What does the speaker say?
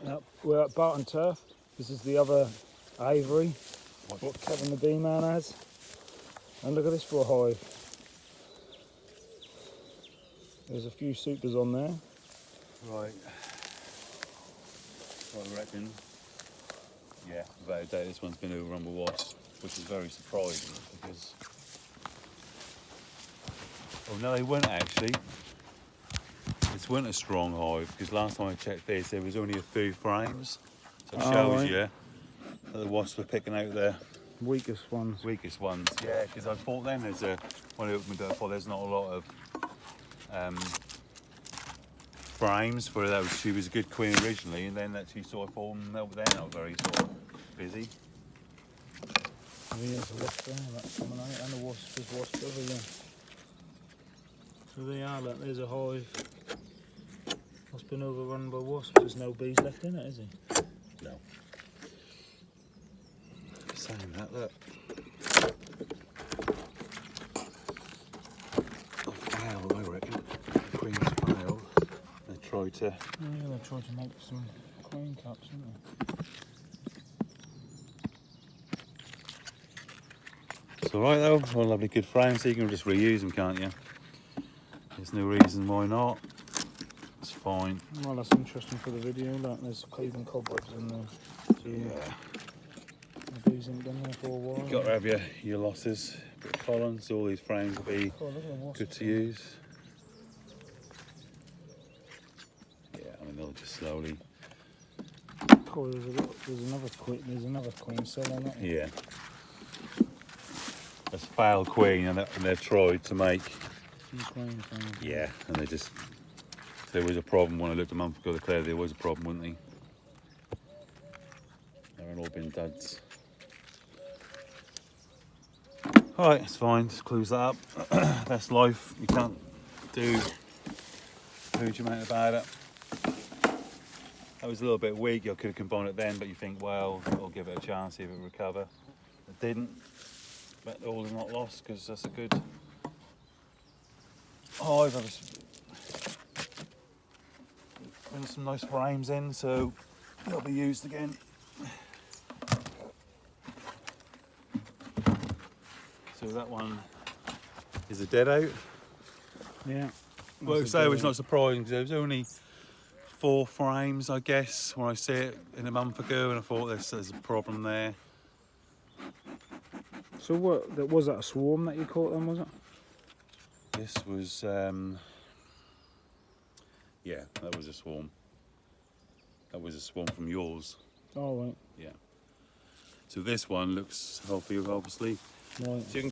Yep, we're at Barton turf. This is the other aviary, what Kevin the bee man has. And look at this for a hive. There's a few supers on there. Right. What I reckon. Yeah, without a doubt this one's been overrun with wasps, which is very surprising because... Oh no, they weren't actually. This weren't a strong hive because last time I checked this there was only a few frames. So it shows you that the wasps were picking out the weakest ones. Weakest ones, yeah, because I thought then when I opened the door, I thought there's not a lot of frames for that. She was a good queen originally, and then that she sort of thought they're not very sort of busy. Oh, there's a wasp there, that's coming out, and a wasp, there's wasps over there. So they are, look, there's a hive. What's been overrun by wasps? There's no bees left in it, is he? No. Saying that, look. A failed, I reckon. The queen's failed. They tried to... Yeah, they tried to make some queen cups, didn't they? It's alright though, one lovely good frame, so you can just reuse them, can't you? There's no reason why not. It's fine. Well, that's interesting for the video. Look, there's even cobwebs in there. So yeah. The bees ain't been there for a while. You've got to have your losses, bit of pollen, so all these frames will be good to use. Yeah, I mean they'll just slowly. Oh, there's another queen cell on it. Yeah. That's a failed queen, and they've tried to make. Queen thing. Yeah, and they just. There was a problem when I looked a month ago. Clearly there was a problem, weren't they? They're all been duds. Alright, it's fine, just close that up. That's life, you can't do a huge amount about it. That was a little bit weak, I could have combined it then, but you think, well, I'll give it a chance, see if it'll recover. It didn't, but all is not lost because that's a good hive. I've just put some nice frames in, so they'll be used again. So that one is a dead out. Yeah. Well, so it's not surprising because there was only 4 frames, I guess, when I see it in a month ago, and I thought there's a problem there. So what? Was that a swarm that you caught then? Was it? This was, yeah, that was a swarm. That was a swarm from yours. Oh right. Yeah. So this one looks healthy, obviously. Right. So you can